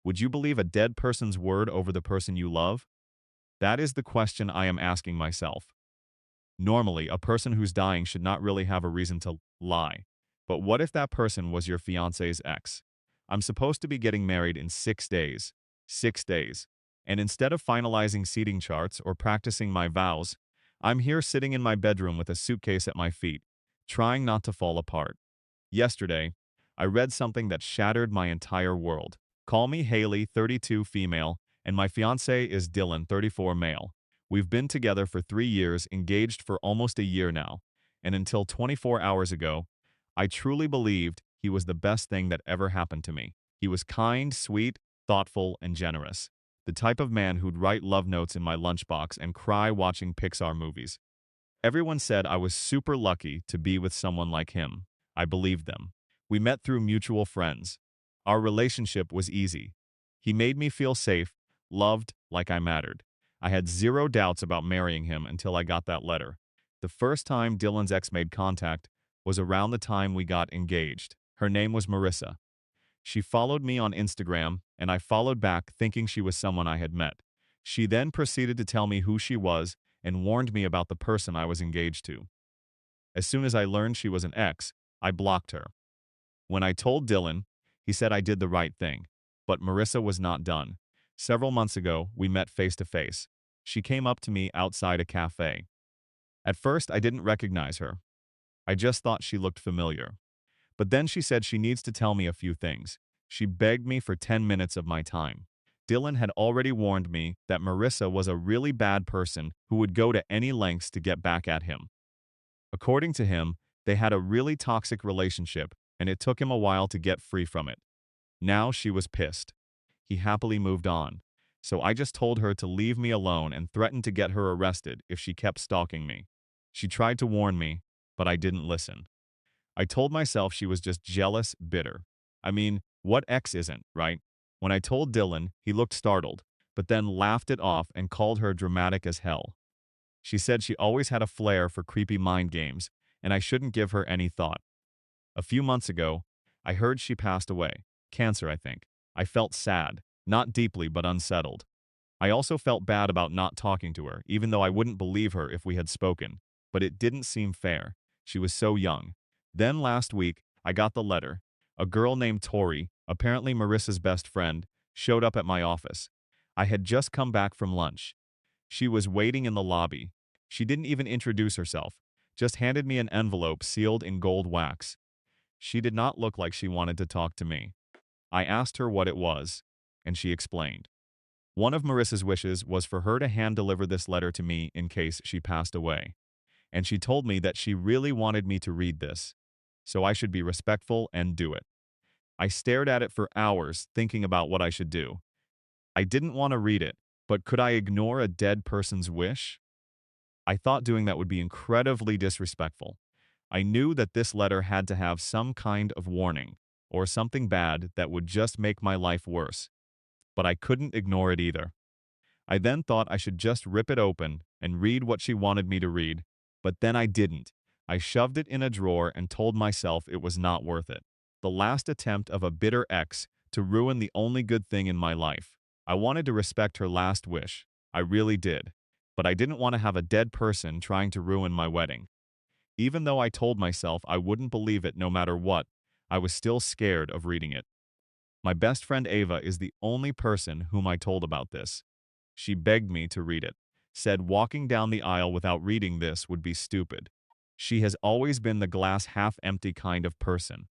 Would you believe a dead person's word over the person you love? That is the question I am asking myself. Normally, a person who's dying should not really have a reason to lie. But what if that person was your fiance's ex? I'm supposed to be getting married in 6 days. 6 days. And instead of finalizing seating charts or practicing my vows, I'm here sitting in my bedroom with a suitcase at my feet, trying not to fall apart. Yesterday, I read something that shattered my entire world. Call me Haley, 32 female, and my fiancé is Dylan, 34 male. We've been together for 3 years, engaged for almost a year now, and until 24 hours ago, I truly believed he was the best thing that ever happened to me. He was kind, sweet, thoughtful, and generous. The type of man who'd write love notes in my lunchbox and cry watching Pixar movies. Everyone said I was super lucky to be with someone like him. I believed them. We met through mutual friends. Our relationship was easy. He made me feel safe, loved, like I mattered. I had zero doubts about marrying him until I got that letter. The first time Dylan's ex made contact was around the time we got engaged. Her name was Marissa. She followed me on Instagram, and I followed back thinking she was someone I had met. She then proceeded to tell me who she was and warned me about the person I was engaged to. As soon as I learned she was an ex, I blocked her. When I told Dylan, he said I did the right thing. But Marissa was not done. Several months ago, we met face to face. She came up to me outside a cafe. At first, I didn't recognize her. I just thought she looked familiar. But then she said she needs to tell me a few things. She begged me for 10 minutes of my time. Dylan had already warned me that Marissa was a really bad person who would go to any lengths to get back at him. According to him, they had a really toxic relationship, and it took him a while to get free from it. Now she was pissed. He happily moved on. So I just told her to leave me alone and threatened to get her arrested if she kept stalking me. She tried to warn me, but I didn't listen. I told myself she was just jealous, bitter. I mean, what ex isn't, right? When I told Dylan, he looked startled, but then laughed it off and called her dramatic as hell. She said she always had a flair for creepy mind games, and I shouldn't give her any thought. A few months ago, I heard she passed away. Cancer, I think. I felt sad, not deeply but unsettled. I also felt bad about not talking to her, even though I wouldn't believe her if we had spoken. But it didn't seem fair. She was so young. Then last week, I got the letter. A girl named Tori, apparently Marissa's best friend, showed up at my office. I had just come back from lunch. She was waiting in the lobby. She didn't even introduce herself, just handed me an envelope sealed in gold wax. She did not look like she wanted to talk to me. I asked her what it was, and she explained. One of Marissa's wishes was for her to hand-deliver this letter to me in case she passed away. And she told me that she really wanted me to read this, so I should be respectful and do it. I stared at it for hours, thinking about what I should do. I didn't want to read it, but could I ignore a dead person's wish? I thought doing that would be incredibly disrespectful. I knew that this letter had to have some kind of warning, or something bad that would just make my life worse. But I couldn't ignore it either. I then thought I should just rip it open and read what she wanted me to read, but then I didn't. I shoved it in a drawer and told myself it was not worth it. The last attempt of a bitter ex to ruin the only good thing in my life. I wanted to respect her last wish. I really did. But I didn't want to have a dead person trying to ruin my wedding. Even though I told myself I wouldn't believe it no matter what, I was still scared of reading it. My best friend Ava is the only person whom I told about this. She begged me to read it, said walking down the aisle without reading this would be stupid. She has always been the glass half-empty kind of person.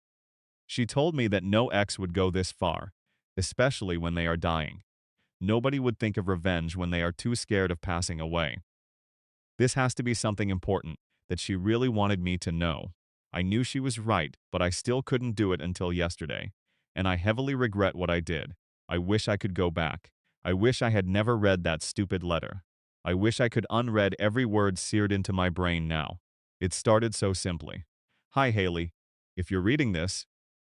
She told me that no ex would go this far, especially when they are dying. Nobody would think of revenge when they are too scared of passing away. This has to be something important that she really wanted me to know. I knew she was right, but I still couldn't do it until yesterday, and I heavily regret what I did. I wish I could go back. I wish I had never read that stupid letter. I wish I could unread every word seared into my brain now. It started so simply. Hi, Haley. If you're reading this,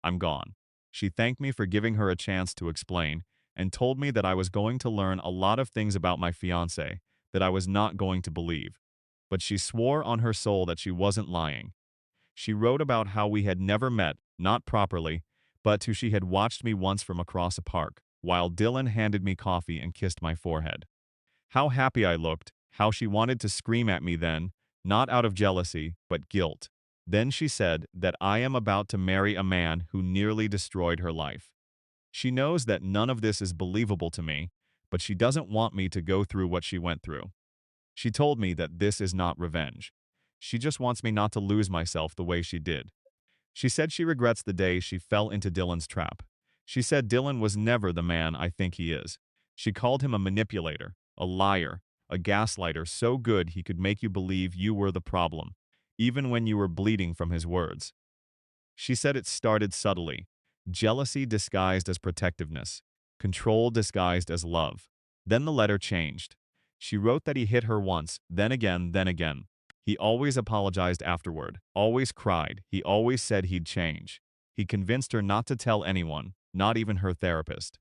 I'm gone. She thanked me for giving her a chance to explain and told me that I was going to learn a lot of things about my fiancé that I was not going to believe. But she swore on her soul that she wasn't lying. She wrote about how we had never met, not properly, but she had watched me once from across a park, while Dylan handed me coffee and kissed my forehead. How happy I looked, how she wanted to scream at me then, not out of jealousy, but guilt. Then she said that I am about to marry a man who nearly destroyed her life. She knows that none of this is believable to me, but she doesn't want me to go through what she went through. She told me that this is not revenge. She just wants me not to lose myself the way she did. She said she regrets the day she fell into Dylan's trap. She said Dylan was never the man I think he is. She called him a manipulator, a liar, a gaslighter so good he could make you believe you were the problem, even when you were bleeding from his words. She said it started subtly, jealousy disguised as protectiveness, control disguised as love. Then the letter changed. She wrote that he hit her once, then again, then again. He always apologized afterward, always cried, he always said he'd change. He convinced her not to tell anyone, not even her therapist.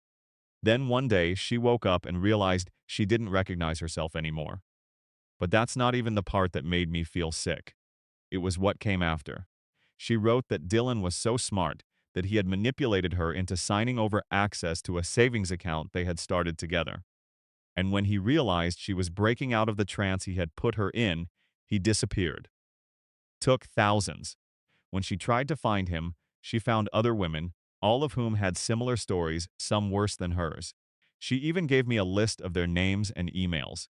Then one day she woke up and realized she didn't recognize herself anymore. But that's not even the part that made me feel sick. It was what came after. She wrote that Dylan was so smart that he had manipulated her into signing over access to a savings account they had started together. And when he realized she was breaking out of the trance he had put her in, he disappeared. Took thousands. When she tried to find him, she found other women, all of whom had similar stories, some worse than hers. She even gave me a list of their names and emails.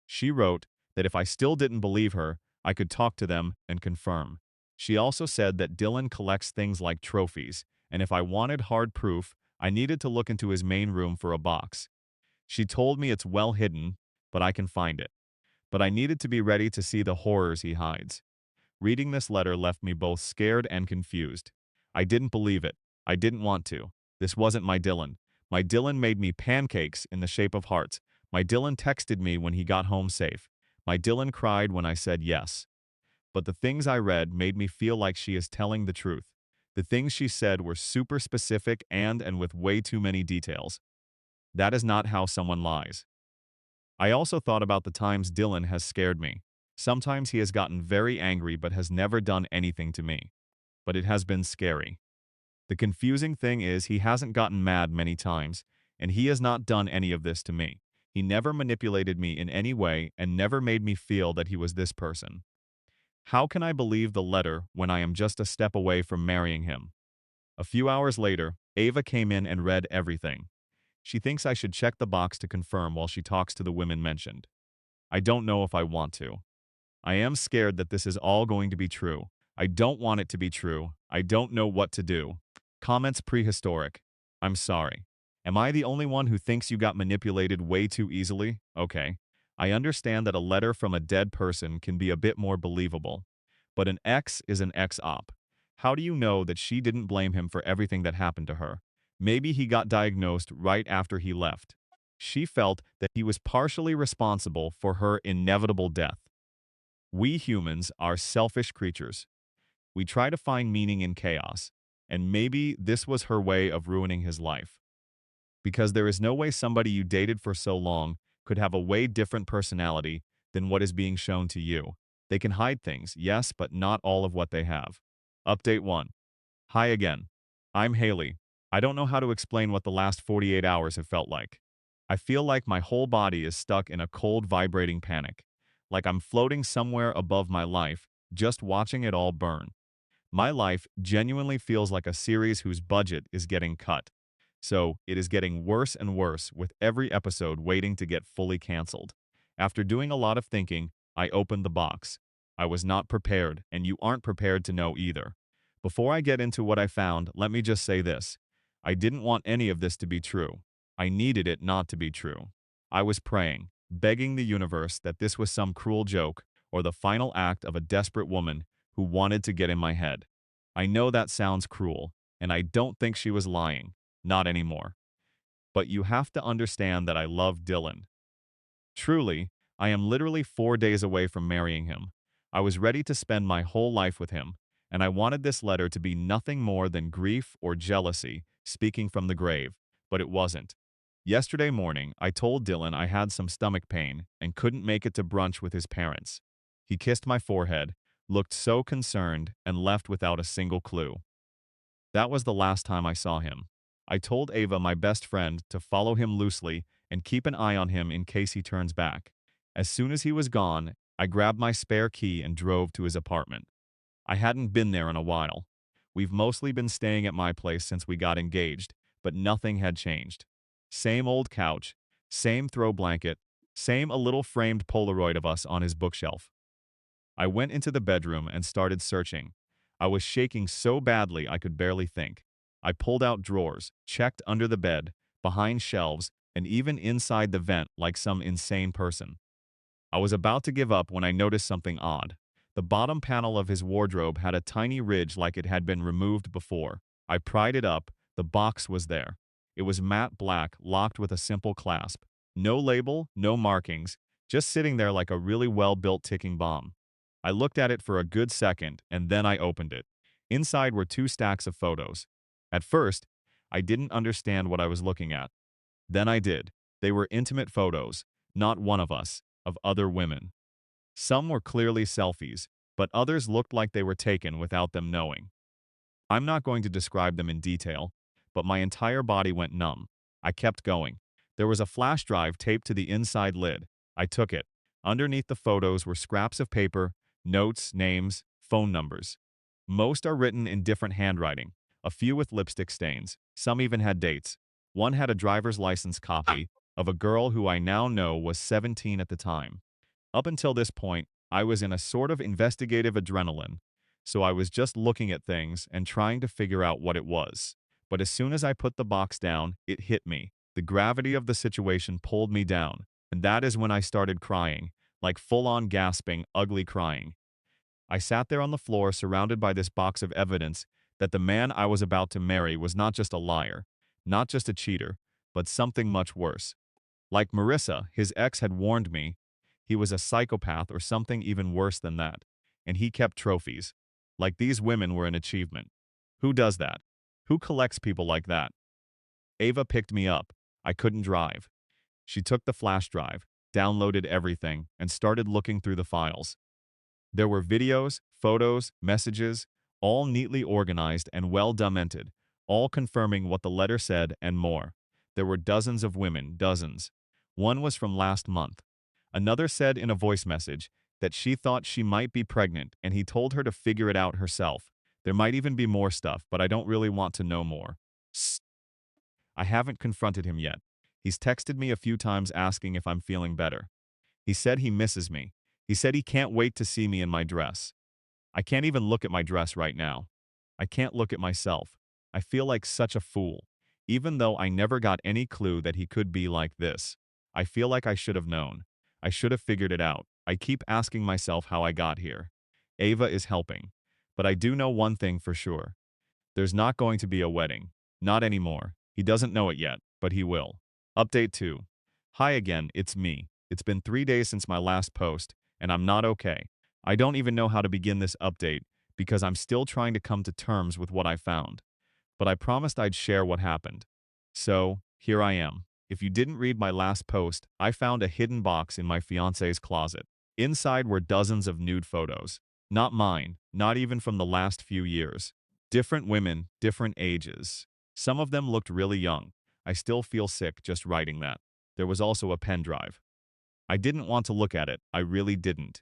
She wrote that if I still didn't believe her, I could talk to them and confirm. She also said that Dylan collects things like trophies, and if I wanted hard proof, I needed to look into his main room for a box. She told me it's well hidden, but I can find it. But I needed to be ready to see the horrors he hides. Reading this letter left me both scared and confused. I didn't believe it. I didn't want to. This wasn't my Dylan. My Dylan made me pancakes in the shape of hearts. My Dylan texted me when he got home safe. My Dylan cried when I said yes. But the things I read made me feel like she is telling the truth. The things she said were super specific and with way too many details. That is not how someone lies. I also thought about the times Dylan has scared me. Sometimes he has gotten very angry but has never done anything to me. But it has been scary. The confusing thing is he hasn't gotten mad many times, and he has not done any of this to me. He never manipulated me in any way and never made me feel that he was this person. How can I believe the letter when I am just a step away from marrying him? A few hours later, Ava came in and read everything. She thinks I should check the box to confirm while she talks to the women mentioned. I don't know if I want to. I am scared that this is all going to be true. I don't want it to be true. I don't know what to do. Comments prehistoric. I'm sorry. Am I the only one who thinks you got manipulated way too easily? Okay. I understand that a letter from a dead person can be a bit more believable. But an ex is an ex-op. How do you know that she didn't blame him for everything that happened to her? Maybe he got diagnosed right after he left. She felt that he was partially responsible for her inevitable death. We humans are selfish creatures. We try to find meaning in chaos, and maybe this was her way of ruining his life. Because there is no way somebody you dated for so long could have a way different personality than what is being shown to you. They can hide things, yes, but not all of what they have. Update 1. Hi again. I'm Haley. I don't know how to explain what the last 48 hours have felt like. I feel like my whole body is stuck in a cold, vibrating panic. Like I'm floating somewhere above my life, just watching it all burn. My life genuinely feels like a series whose budget is getting cut. So it is getting worse and worse with every episode waiting to get fully canceled. After doing a lot of thinking, I opened the box. I was not prepared, and you aren't prepared to know either. Before I get into what I found, let me just say this. I didn't want any of this to be true. I needed it not to be true. I was praying, begging the universe that this was some cruel joke or the final act of a desperate woman who wanted to get in my head. I know that sounds cruel, and I don't think she was lying. Not anymore. But you have to understand that I love Dylan. Truly, I am literally 4 days away from marrying him. I was ready to spend my whole life with him, and I wanted this letter to be nothing more than grief or jealousy speaking from the grave, but it wasn't. Yesterday morning, I told Dylan I had some stomach pain and couldn't make it to brunch with his parents. He kissed my forehead, looked so concerned, and left without a single clue. That was the last time I saw him. I told Ava, my best friend, to follow him loosely and keep an eye on him in case he turns back. As soon as he was gone, I grabbed my spare key and drove to his apartment. I hadn't been there in a while. We've mostly been staying at my place since we got engaged, but nothing had changed. Same old couch, same throw blanket, same a little framed Polaroid of us on his bookshelf. I went into the bedroom and started searching. I was shaking so badly I could barely think. I pulled out drawers, checked under the bed, behind shelves, and even inside the vent like some insane person. I was about to give up when I noticed something odd. The bottom panel of his wardrobe had a tiny ridge like it had been removed before. I pried it up. The box was there. It was matte black, locked with a simple clasp. No label, no markings, just sitting there like a really well-built ticking bomb. I looked at it for a good second, and then I opened it. Inside were two stacks of photos. At first, I didn't understand what I was looking at. Then I did. They were intimate photos, not one of us, of other women. Some were clearly selfies, but others looked like they were taken without them knowing. I'm not going to describe them in detail, but my entire body went numb. I kept going. There was a flash drive taped to the inside lid. I took it. Underneath the photos were scraps of paper, notes, names, phone numbers. Most are written in different handwriting, a few with lipstick stains. Some even had dates. One had a driver's license copy of a girl who I now know was 17 at the time. Up until this point, I was in a sort of investigative adrenaline, so I was just looking at things and trying to figure out what it was. But as soon as I put the box down, it hit me. The gravity of the situation pulled me down, and that is when I started crying, like full-on gasping, ugly crying. I sat there on the floor surrounded by this box of evidence that the man I was about to marry was not just a liar, not just a cheater, but something much worse. Like Marissa, his ex had warned me, he was a psychopath or something even worse than that, and he kept trophies. Like these women were an achievement. Who does that? Who collects people like that? Ava picked me up. I couldn't drive. She took the flash drive, downloaded everything, and started looking through the files. There were videos, photos, messages, all neatly organized and well documented, all confirming what the letter said and more. There were dozens of women, dozens. One was from last month. Another said in a voice message that she thought she might be pregnant and he told her to figure it out herself. There might even be more stuff, but I don't really want to know more. Sst. I haven't confronted him yet. He's texted me a few times asking if I'm feeling better. He said he misses me. He said he can't wait to see me in my dress. I can't even look at my dress right now. I can't look at myself. I feel like such a fool. Even though I never got any clue that he could be like this. I feel like I should have known. I should have figured it out. I keep asking myself how I got here. Ava is helping. But I do know one thing for sure. There's not going to be a wedding. Not anymore. He doesn't know it yet, but he will. Update 2. Hi again, it's me. It's been 3 days since my last post, and I'm not okay. I don't even know how to begin this update because I'm still trying to come to terms with what I found. But I promised I'd share what happened. So, here I am. If you didn't read my last post, I found a hidden box in my fiance's closet. Inside were dozens of nude photos. Not mine, not even from the last few years. Different women, different ages. Some of them looked really young. I still feel sick just writing that. There was also a pen drive. I didn't want to look at it, I really didn't.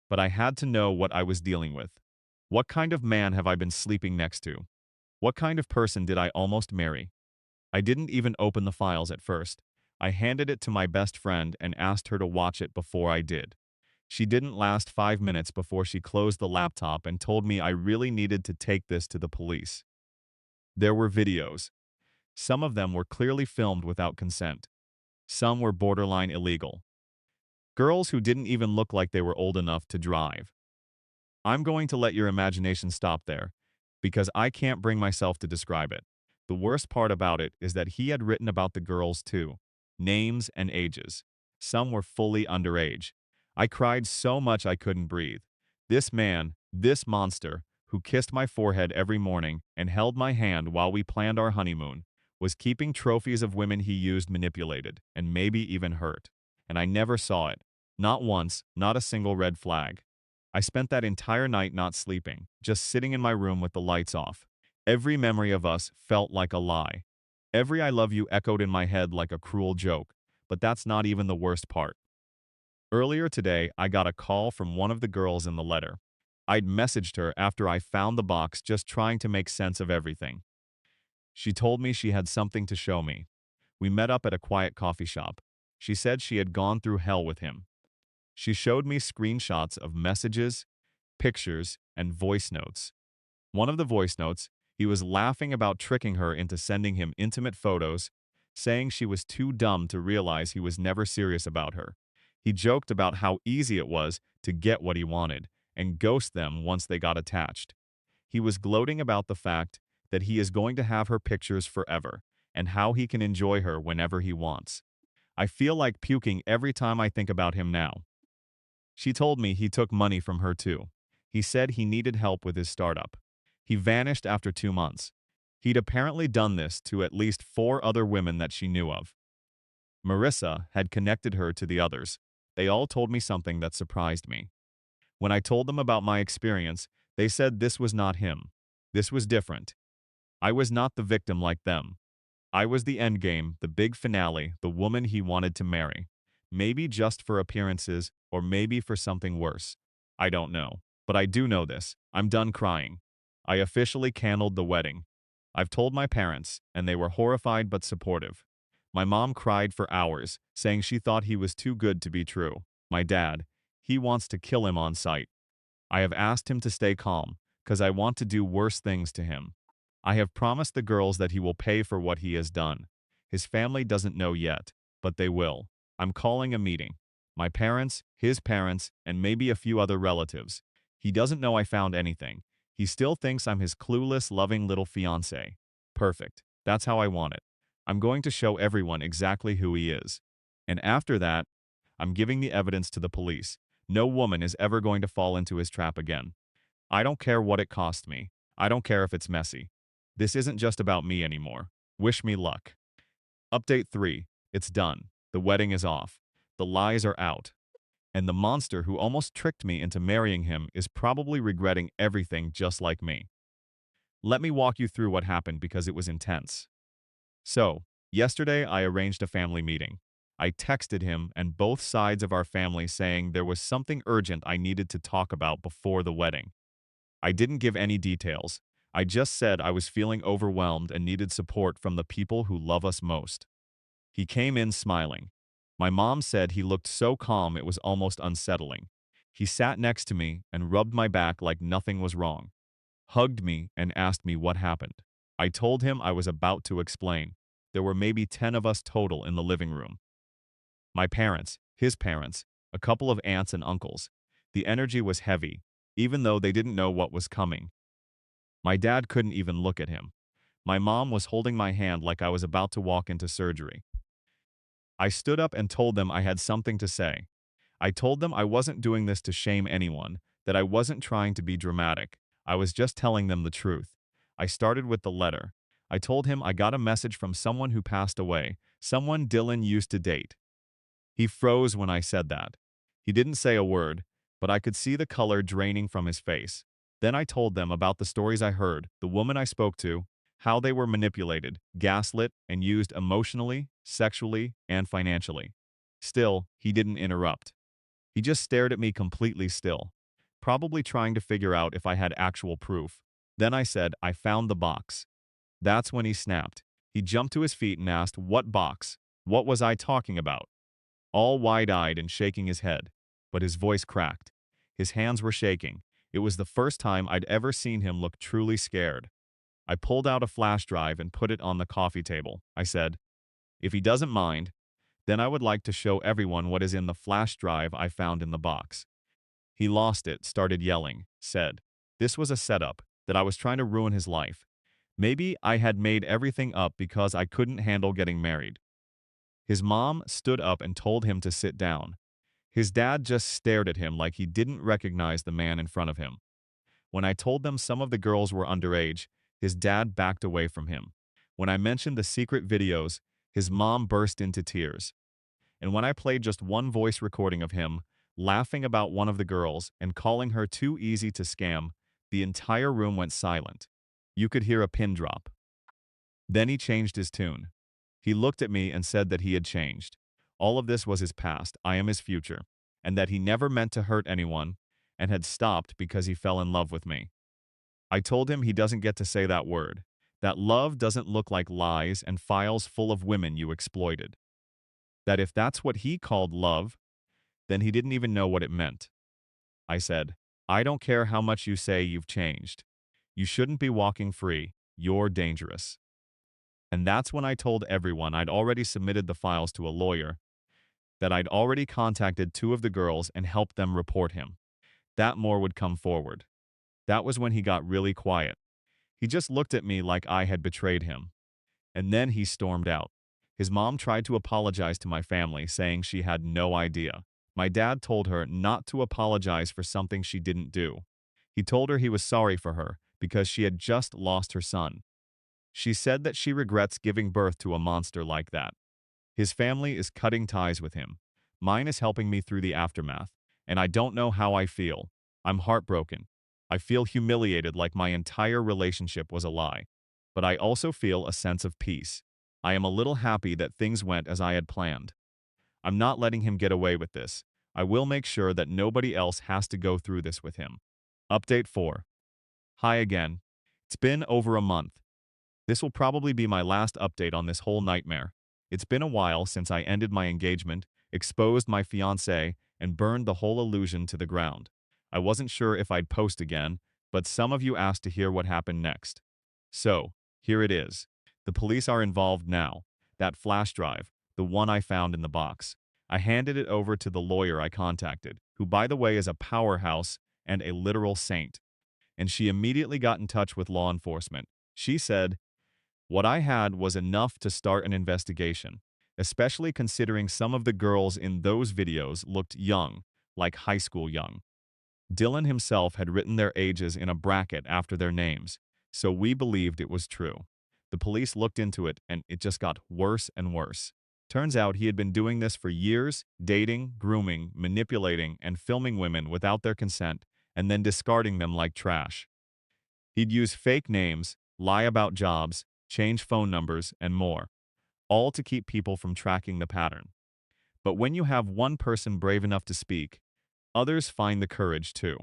But I had to know what I was dealing with. What kind of man have I been sleeping next to? What kind of person did I almost marry? I didn't even open the files at first. I handed it to my best friend and asked her to watch it before I did. She didn't last 5 minutes before she closed the laptop and told me I really needed to take this to the police. There were videos. Some of them were clearly filmed without consent. Some were borderline illegal. Girls who didn't even look like they were old enough to drive. I'm going to let your imagination stop there, because I can't bring myself to describe it. The worst part about it is that he had written about the girls too. Names and ages. Some were fully underage. I cried so much I couldn't breathe. This man, this monster, who kissed my forehead every morning and held my hand while we planned our honeymoon, was keeping trophies of women he used, manipulated, and maybe even hurt. And I never saw it. Not once, not a single red flag. I spent that entire night not sleeping, just sitting in my room with the lights off. Every memory of us felt like a lie. Every I love you echoed in my head like a cruel joke, but that's not even the worst part. Earlier today, I got a call from one of the girls in the letter. I'd messaged her after I found the box, just trying to make sense of everything. She told me she had something to show me. We met up at a quiet coffee shop. She said she had gone through hell with him. She showed me screenshots of messages, pictures, and voice notes. One of the voice notes, he was laughing about tricking her into sending him intimate photos, saying she was too dumb to realize he was never serious about her. He joked about how easy it was to get what he wanted and ghost them once they got attached. He was gloating about the fact that he is going to have her pictures forever and how he can enjoy her whenever he wants. I feel like puking every time I think about him now. She told me he took money from her too. He said he needed help with his startup. He vanished after 2 months. He'd apparently done this to at least 4 other women that she knew of. Marissa had connected her to the others. They all told me something that surprised me. When I told them about my experience, they said this was not him. This was different. I was not the victim like them. I was the endgame, the big finale, the woman he wanted to marry. Maybe just for appearances, or maybe for something worse. I don't know. But I do know this. I'm done crying. I officially canceled the wedding. I've told my parents, and they were horrified but supportive. My mom cried for hours, saying she thought he was too good to be true. My dad, he wants to kill him on sight. I have asked him to stay calm, because I want to do worse things to him. I have promised the girls that he will pay for what he has done. His family doesn't know yet, but they will. I'm calling a meeting. My parents, his parents, and maybe a few other relatives. He doesn't know I found anything. He still thinks I'm his clueless, loving little fiancé. Perfect. That's how I want it. I'm going to show everyone exactly who he is. And after that, I'm giving the evidence to the police. No woman is ever going to fall into his trap again. I don't care what it costs me. I don't care if it's messy. This isn't just about me anymore. Wish me luck. Update 3. It's done. The wedding is off. The lies are out. And the monster who almost tricked me into marrying him is probably regretting everything just like me. Let me walk you through what happened because it was intense. So, yesterday I arranged a family meeting. I texted him and both sides of our family saying there was something urgent I needed to talk about before the wedding. I didn't give any details. I just said I was feeling overwhelmed and needed support from the people who love us most. He came in smiling. My mom said he looked so calm it was almost unsettling. He sat next to me and rubbed my back like nothing was wrong, hugged me and asked me what happened. I told him I was about to explain. There were maybe 10 of us total in the living room. My parents, his parents, a couple of aunts and uncles. The energy was heavy, even though they didn't know what was coming. My dad couldn't even look at him. My mom was holding my hand like I was about to walk into surgery. I stood up and told them I had something to say. I told them I wasn't doing this to shame anyone, that I wasn't trying to be dramatic. I was just telling them the truth. I started with the letter. I told him I got a message from someone who passed away, someone Dylan used to date. He froze when I said that. He didn't say a word, but I could see the color draining from his face. Then I told them about the stories I heard, the woman I spoke to, how they were manipulated, gaslit, and used emotionally, sexually, and financially. Still, he didn't interrupt. He just stared at me completely still, probably trying to figure out if I had actual proof. Then I said, I found the box. That's when he snapped. He jumped to his feet and asked, what box? What was I talking about? All wide-eyed and shaking his head. But his voice cracked. His hands were shaking. It was the first time I'd ever seen him look truly scared. I pulled out a flash drive and put it on the coffee table. I said, if he doesn't mind, then I would like to show everyone what is in the flash drive I found in the box. He lost it, started yelling, said, this was a setup, that I was trying to ruin his life. Maybe I had made everything up because I couldn't handle getting married. His mom stood up and told him to sit down. His dad just stared at him like he didn't recognize the man in front of him. When I told them some of the girls were underage, his dad backed away from him. When I mentioned the secret videos, his mom burst into tears. And when I played just one voice recording of him, laughing about one of the girls and calling her too easy to scam, the entire room went silent. You could hear a pin drop. Then he changed his tune. He looked at me and said that he had changed. All of this was his past, I am his future, and that he never meant to hurt anyone and had stopped because he fell in love with me. I told him he doesn't get to say that word, that love doesn't look like lies and files full of women you exploited. That if that's what he called love, then he didn't even know what it meant. I said, I don't care how much you say you've changed. You shouldn't be walking free. You're dangerous. And that's when I told everyone I'd already submitted the files to a lawyer, that I'd already contacted two of the girls and helped them report him. That more would come forward. That was when he got really quiet. He just looked at me like I had betrayed him. And then he stormed out. His mom tried to apologize to my family, saying she had no idea. My dad told her not to apologize for something she didn't do. He told her he was sorry for her because she had just lost her son. She said that she regrets giving birth to a monster like that. His family is cutting ties with him. Mine is helping me through the aftermath, and I don't know how I feel. I'm heartbroken. I feel humiliated like my entire relationship was a lie. But I also feel a sense of peace. I am a little happy that things went as I had planned. I'm not letting him get away with this. I will make sure that nobody else has to go through this with him. Update 4. Hi again. It's been over a month. This will probably be my last update on this whole nightmare. It's been a while since I ended my engagement, exposed my fiancé, and burned the whole illusion to the ground. I wasn't sure if I'd post again, but some of you asked to hear what happened next. So, here it is. The police are involved now. That flash drive, the one I found in the box. I handed it over to the lawyer I contacted, who by the way is a powerhouse and a literal saint. And she immediately got in touch with law enforcement. She said, what I had was enough to start an investigation, especially considering some of the girls in those videos looked young, like high school young. Dylan himself had written their ages in a bracket after their names, so we believed it was true. The police looked into it, and it just got worse and worse. Turns out he had been doing this for years, dating, grooming, manipulating, and filming women without their consent, and then discarding them like trash. He'd use fake names, lie about jobs, change phone numbers, and more, all to keep people from tracking the pattern. But when you have one person brave enough to speak, others find the courage too.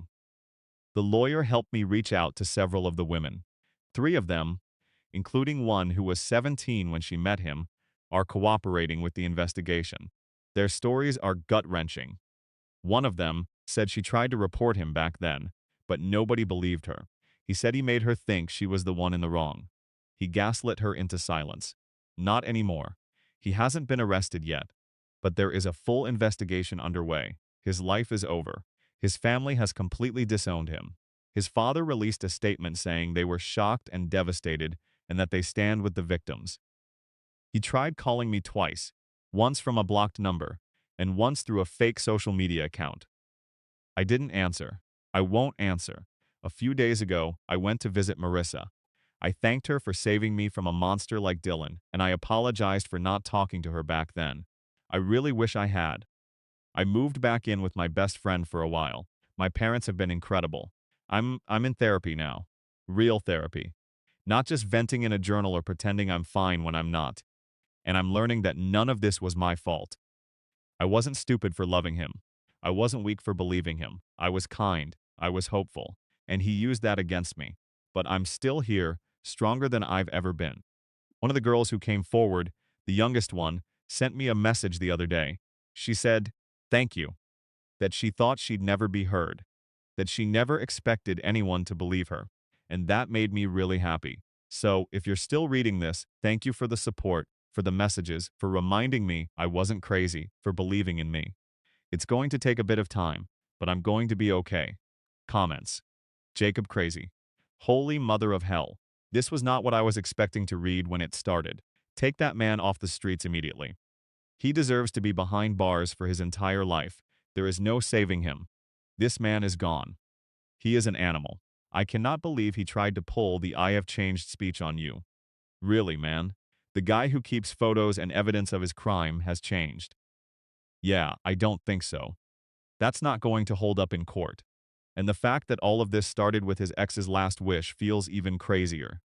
The lawyer helped me reach out to several of the women. 3 of them, including one who was 17 when she met him, are cooperating with the investigation. Their stories are gut-wrenching. One of them said she tried to report him back then, but nobody believed her. He said he made her think she was the one in the wrong. He gaslit her into silence. Not anymore. He hasn't been arrested yet, but there is a full investigation underway. His life is over. His family has completely disowned him. His father released a statement saying they were shocked and devastated and that they stand with the victims. He tried calling me twice, once from a blocked number, and once through a fake social media account. I didn't answer. I won't answer. A few days ago, I went to visit Marissa. I thanked her for saving me from a monster like Dylan, and I apologized for not talking to her back then. I really wish I had. I moved back in with my best friend for a while. My parents have been incredible. I'm in therapy now. Real therapy. Not just venting in a journal or pretending I'm fine when I'm not. And I'm learning that none of this was my fault. I wasn't stupid for loving him. I wasn't weak for believing him. I was kind. I was hopeful. And he used that against me. But I'm still here, stronger than I've ever been. One of the girls who came forward, the youngest one, sent me a message the other day. She said, "Thank you," that she thought she'd never be heard, that she never expected anyone to believe her, and that made me really happy. So, if you're still reading this, thank you for the support, for the messages, for reminding me I wasn't crazy, for believing in me. It's going to take a bit of time, but I'm going to be okay. Comments. Jacob Crazy. Holy mother of hell. This was not what I was expecting to read when it started. Take that man off the streets immediately. He deserves to be behind bars for his entire life. There is no saving him. This man is gone. He is an animal. I cannot believe he tried to pull the "I have changed" speech on you. Really, man? The guy who keeps photos and evidence of his crime has changed. Yeah, I don't think so. That's not going to hold up in court. And the fact that all of this started with his ex's last wish feels even crazier.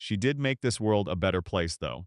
She did make this world a better place, though.